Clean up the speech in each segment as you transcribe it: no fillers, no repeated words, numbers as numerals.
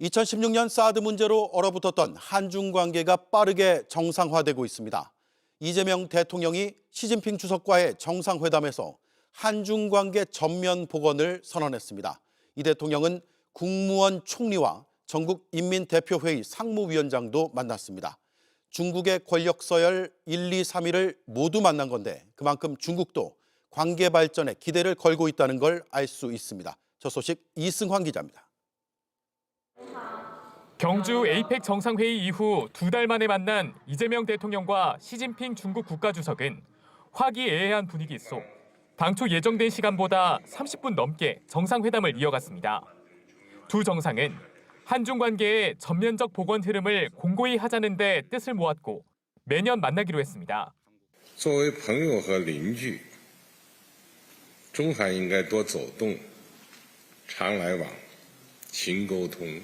2016년 사드 문제로 얼어붙었던 한중 관계가 빠르게 정상화되고 있습니다. 이재명 대통령이 시진핑 주석과의 정상회담에서 한중 관계 전면 복원을 선언했습니다. 이 대통령은 국무원 총리와 전국인민대표회의 상무위원장도 만났습니다. 중국의 권력 서열 1, 2, 3위를 모두 만난 건데 그만큼 중국도 관계 발전에 기대를 걸고 있다는 걸 알 수 있습니다. 저 소식 이승환 기자입니다. 경주 에이펙 정상회의 이후 2달 만에 만난 이재명 대통령과 시진핑 중국 국가주석은 화기애애한 분위기 속 당초 예정된 시간보다 30분 넘게 정상회담을 이어갔습니다. 두 정상은 한중 관계의 전면적 복원 흐름을 공고히 하자는 데 뜻을 모았고 매년 만나기로 했습니다. 作为朋友和邻居，中韩应该多走动，常来往，勤沟通。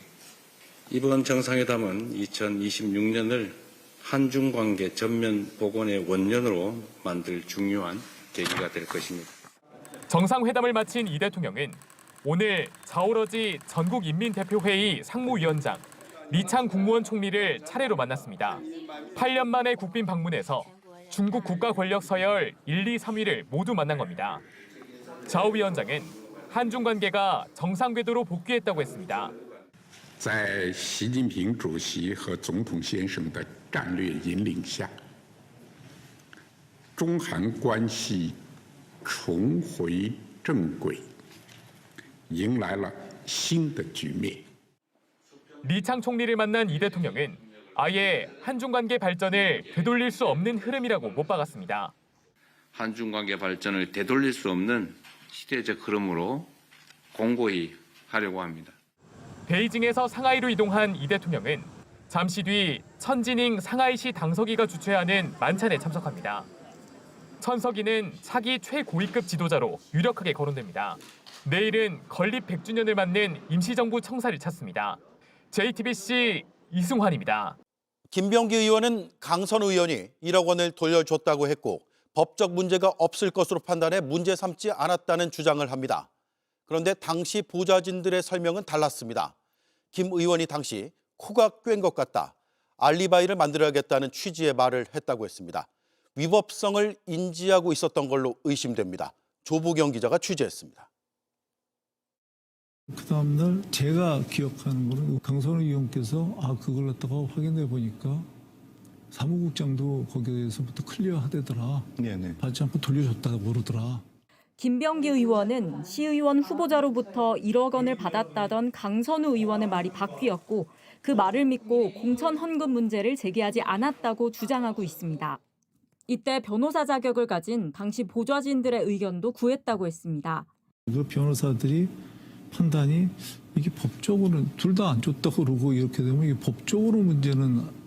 이번 정상회담은 2026년을 한중 관계 전면 복원의 원년으로 만들 중요한 계기가 될 것입니다. 정상회담을 마친 이 대통령은 오늘 자오러지 전국인민대표회의 상무위원장 리창 국무원 총리를 차례로 만났습니다. 8년 만에 국빈 방문해서 중국 국가 권력 서열 1, 2, 3위를 모두 만난 겁니다. 자오 위원장은 한중 관계가 정상 궤도로 복귀했다고 했습니다. 在习近平主席和总统先生的战略引领下，中韩关系重回正轨，迎来了新的局面。 리창 총리를 만난 이 대통령은 아예 한중 관계 발전을 되돌릴 수 없는 흐름이라고 못 박았습니다. 한중 관계 발전을 되돌릴 수 없는 시대적 흐름으로 공고히 하려고 합니다. 베이징에서 상하이로 이동한 이 대통령은 잠시 뒤 천지닝 상하이시 당서기가 주최하는 만찬에 참석합니다. 천서기는 차기 최고위급 지도자로 유력하게 거론됩니다. 내일은 건립 100주년을 맞는 임시정부 청사를 찾습니다. JTBC 이승환입니다. 김병기 의원은 강선 의원이 1억 원을 돌려줬다고 했고 법적 문제가 없을 것으로 판단해 문제 삼지 않았다는 주장을 합니다. 그런데 당시 보좌진들의 설명은 달랐습니다. 김 의원이 당시 코가 꿰인 것 같다, 알리바이를 만들어야겠다는 취지의 말을 했다고 했습니다. 위법성을 인지하고 있었던 걸로 의심됩니다. 조보경 기자가 취재했습니다. 그 다음날 제가 기억하는 거는 강선우 의원께서 그걸 갖다가 확인해 보니까 사무국장도 거기에서부터 클리어하대더라. 받지 않고 돌려줬다고 그러더라. 김병기 의원은 시의원 후보자로부터 1억 원을 받았다던 강선우 의원의 말이 바뀌었고 그 말을 믿고 공천 헌금 문제를 제기하지 않았다고 주장하고 있습니다. 이때 변호사 자격을 가진 당시 보좌진들의 의견도 구했다고 했습니다. 그 변호사들이 판단이 이게 법적으로는 둘 다 안 줬다고 그러고 이렇게 되면 이게 법적으로 문제는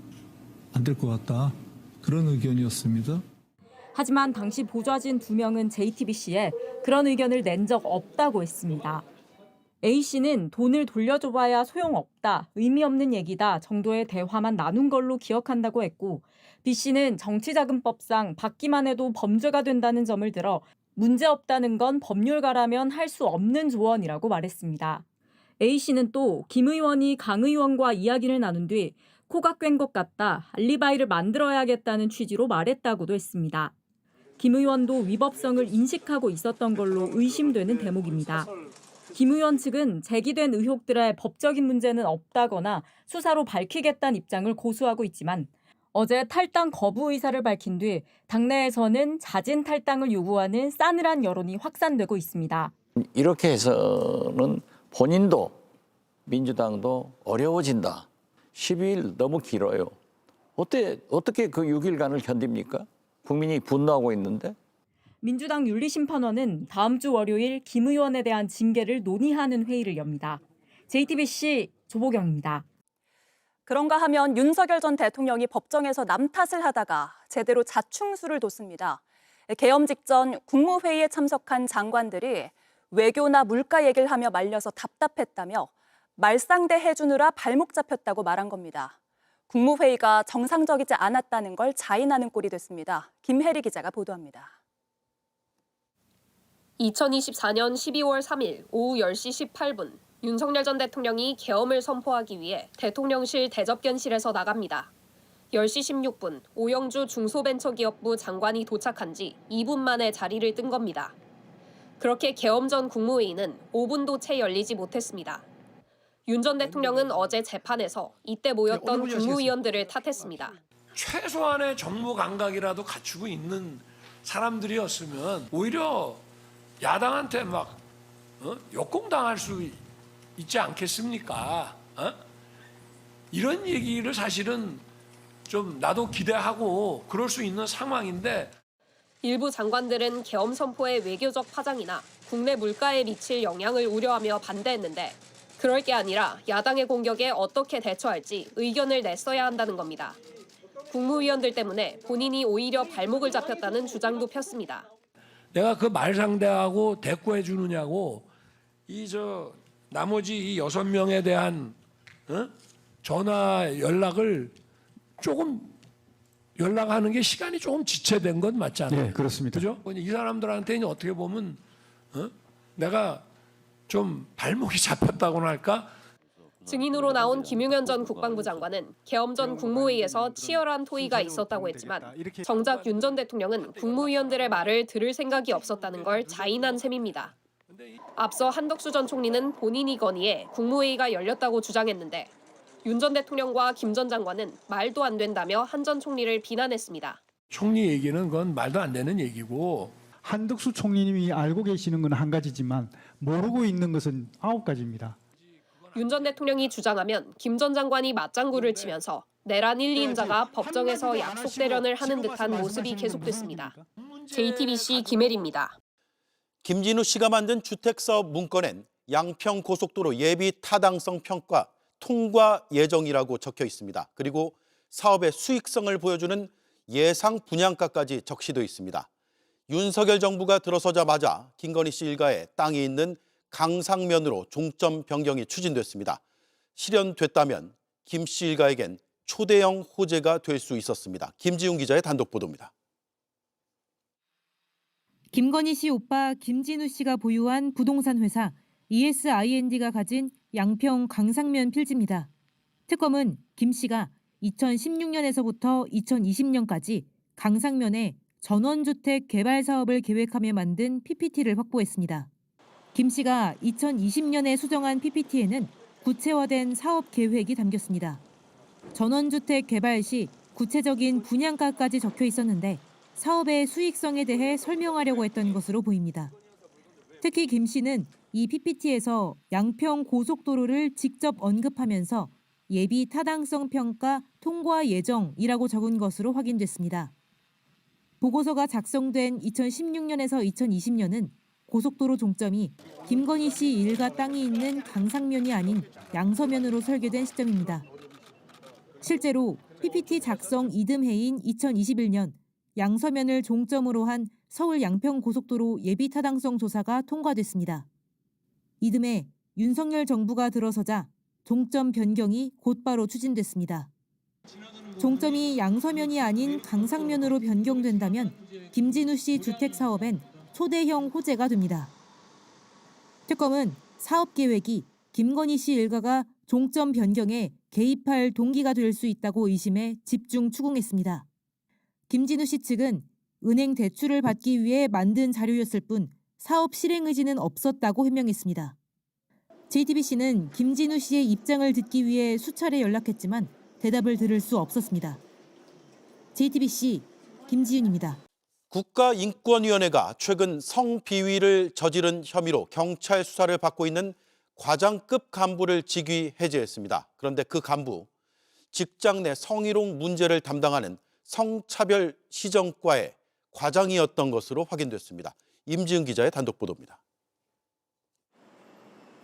안 될 것 같다. 그런 의견이었습니다. 하지만 당시 보좌진 2명은 JTBC에 그런 의견을 낸 적 없다고 했습니다. A씨는 돈을 돌려줘봐야 소용없다, 의미 없는 얘기다 정도의 대화만 나눈 걸로 기억한다고 했고 B씨는 정치자금법상 받기만 해도 범죄가 된다는 점을 들어 문제없다는 건 법률가라면 할 수 없는 조언이라고 말했습니다. A씨는 또 김 의원이 강 의원과 이야기를 나눈 뒤 코가 꿰인 것 같다, 알리바이를 만들어야겠다는 취지로 말했다고도 했습니다. 김 의원도 위법성을 인식하고 있었던 걸로 의심되는 대목입니다. 김 의원 측은 제기된 의혹들의 법적인 문제는 없다거나 수사로 밝히겠다는 입장을 고수하고 있지만 어제 탈당 거부 의사를 밝힌 뒤 당내에서는 자진 탈당을 요구하는 싸늘한 여론이 확산되고 있습니다. 이렇게 해서는 본인도 민주당도 어려워진다. 12일 너무 길어요. 어떻게 그 6일간을 견딥니까? 국민이 분노하고 있는데. 민주당 윤리심판원은 다음 주 월요일 김 의원에 대한 징계를 논의하는 회의를 엽니다. JTBC 조보경입니다. 그런가 하면 윤석열 전 대통령이 법정에서 남 탓을 하다가 제대로 자충수를 뒀습니다. 계엄 직전 국무회의에 참석한 장관들이 외교나 물가 얘기를 하며 말려서 답답했다며 말상대 해주느라 발목 잡혔다고 말한 겁니다. 국무회의가 정상적이지 않았다는 걸 자인하는 꼴이 됐습니다. 김혜리 기자가 보도합니다. 2024년 12월 3일 오후 10시 18분 윤석열 전 대통령이 계엄을 선포하기 위해 대통령실 대접견실에서 나갑니다. 10시 16분 오영주 중소벤처기업부 장관이 도착한 지 2분 만에 자리를 뜬 겁니다. 그렇게 계엄 전 국무회의는 5분도 채 열리지 못했습니다. 윤 전 대통령은 어제 재판에서 이때 모였던 국무위원들을 탓했습니다. 최소한의 정무 감각이라도 갖추고 있는 사람들이었으면 오히려 야당한테 막 역공당할 수 있지 않겠습니까? 이런 얘기를 사실은 좀 나도 기대하고 그럴 수 있는 상황인데 일부 장관들은 계엄 선포의 외교적 파장이나 국내 물가에 미칠 영향을 우려하며 반대했는데 그럴 게 아니라 야당의 공격에 어떻게 대처할지 의견을 냈어야 한다는 겁니다. 국무위원들 때문에 본인이 오히려 발목을 잡혔다는 주장도 폈습니다. 내가 그 말 상대하고 대꾸해 주느냐고 나머지 이 6명에 대한 전화 연락을 조금 연락하는 게 시간이 조금 지체된 건 맞지 않나요? 네, 그렇습니다. 그죠? 이 사람들한테는 어떻게 보면 내가 좀 발목이 잡혔다고나 할까? 증인으로 나온 김용현 전 국방부 장관은 계엄 전 국무회의에서 치열한 토의가 있었다고 했지만 정작 윤 전 대통령은 국무위원들의 말을 들을 생각이 없었다는 걸 자인한 셈입니다. 앞서 한덕수 전 총리는 본인이 건의해 국무회의가 열렸다고 주장했는데 윤 전 대통령과 김 전 장관은 말도 안 된다며 한 전 총리를 비난했습니다. 총리 얘기는 그건 말도 안 되는 얘기고 한덕수 총리님이 알고 계시는 건 한 가지지만 모르고 있는 것은 9가지입니다. 윤 전 대통령이 주장하면 김 전 장관이 맞장구를 치면서 내란 1, 2인자가 법정에서 약속 대련을 하는 듯한 모습이 계속됐습니다. JTBC 김혜리입니다. 김진우 씨가 만든 주택사업 문건엔 양평 고속도로 예비 타당성 평가 통과 예정이라고 적혀 있습니다. 그리고 사업의 수익성을 보여주는 예상 분양가까지 적시돼 있습니다. 윤석열 정부가 들어서자마자 김건희 씨 일가의 땅이 있는 강상면으로 종점 변경이 추진됐습니다. 실현됐다면 김 씨 일가에겐 초대형 호재가 될 수 있었습니다. 김지훈 기자의 단독 보도입니다. 김건희 씨 오빠 김진우 씨가 보유한 부동산 회사 ESIND가 가진 양평 강상면 필지입니다. 특검은 김 씨가 2016년에서부터 2020년까지 강상면에 전원주택 개발 사업을 계획하며 만든 PPT를 확보했습니다. 김 씨가 2020년에 수정한 PPT에는 구체화된 사업 계획이 담겼습니다. 전원주택 개발 시 구체적인 분양가까지 적혀 있었는데 사업의 수익성에 대해 설명하려고 했던 것으로 보입니다. 특히 김 씨는 이 PPT에서 양평 고속도로를 직접 언급하면서 예비 타당성 평가 통과 예정이라고 적은 것으로 확인됐습니다. 보고서가 작성된 2016년에서 2020년은 고속도로 종점이 김건희 씨 일가 땅이 있는 강상면이 아닌 양서면으로 설계된 시점입니다. 실제로 PPT 작성 이듬해인 2021년 양서면을 종점으로 한 서울 양평 고속도로 예비 타당성 조사가 통과됐습니다. 이듬해 윤석열 정부가 들어서자 종점 변경이 곧바로 추진됐습니다. 종점이 양서면이 아닌 강상면으로 변경된다면 김진우 씨 주택 사업엔 초대형 호재가 됩니다. 특검은 사업 계획이 김건희 씨 일가가 종점 변경에 개입할 동기가 될 수 있다고 의심해 집중 추궁했습니다. 김진우 씨 측은 은행 대출을 받기 위해 만든 자료였을 뿐 사업 실행 의지는 없었다고 해명했습니다. JTBC는 김진우 씨의 입장을 듣기 위해 수차례 연락했지만 대답을 들을 수 없었습니다. JTBC 김지윤입니다. 국가인권위원회가 최근 성비위를 저지른 혐의로 경찰 수사를 받고 있는 과장급 간부를 직위 해제했습니다. 그런데 그 간부, 직장 내 성희롱 문제를 담당하는 성차별 시정과의 과장이었던 것으로 확인됐습니다. 임지은 기자의 단독 보도입니다.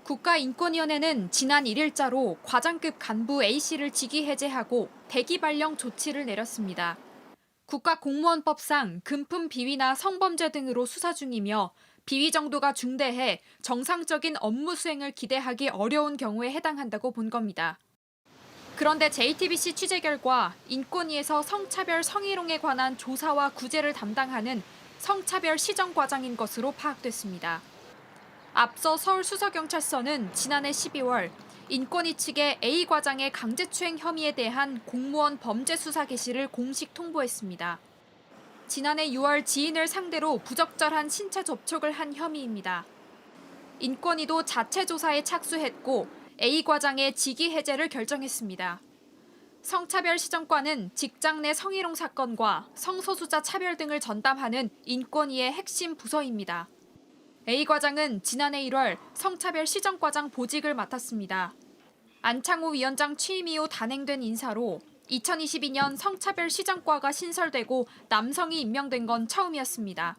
국가인권위원회는 지난 1일자로 과장급 간부 A씨를 직위 해제하고 대기 발령 조치를 내렸습니다. 국가공무원법상 금품 비위나 성범죄 등으로 수사 중이며 비위 정도가 중대해 정상적인 업무 수행을 기대하기 어려운 경우에 해당한다고 본 겁니다. 그런데 JTBC 취재 결과 인권위에서 성차별 성희롱에 관한 조사와 구제를 담당하는 성차별 시정과장인 것으로 파악됐습니다. 앞서 서울수서경찰서는 지난해 12월 인권위 측에 A 과장의 강제추행 혐의에 대한 공무원 범죄 수사 개시를 공식 통보했습니다. 지난해 6월 지인을 상대로 부적절한 신체 접촉을 한 혐의입니다. 인권위도 자체 조사에 착수했고 A 과장의 직위 해제를 결정했습니다. 성차별 시정과는 직장 내 성희롱 사건과 성소수자 차별 등을 전담하는 인권위의 핵심 부서입니다. A 과장은 지난해 1월 성차별 시정과장 보직을 맡았습니다. 안창호 위원장 취임 이후 단행된 인사로 2022년 성차별 시정과가 신설되고 남성이 임명된 건 처음이었습니다.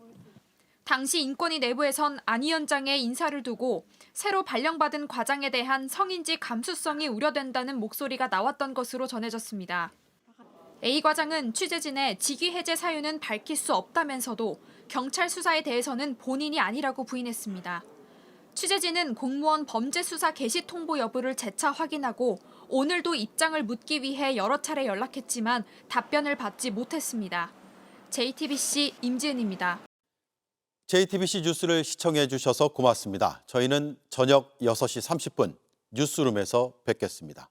당시 인권위 내부에선 안 위원장의 인사를 두고 새로 발령받은 과장에 대한 성인지 감수성이 우려된다는 목소리가 나왔던 것으로 전해졌습니다. A 과장은 취재진의 직위 해제 사유는 밝힐 수 없다면서도 경찰 수사에 대해서는 본인이 아니라고 부인했습니다. 취재진은 공무원 범죄 수사 개시 통보 여부를 재차 확인하고 오늘도 입장을 묻기 위해 여러 차례 연락했지만 답변을 받지 못했습니다. JTBC 임지은입니다. JTBC 뉴스를 시청해 주셔서 고맙습니다. 저희는 저녁 6시 30분 뉴스룸에서 뵙겠습니다.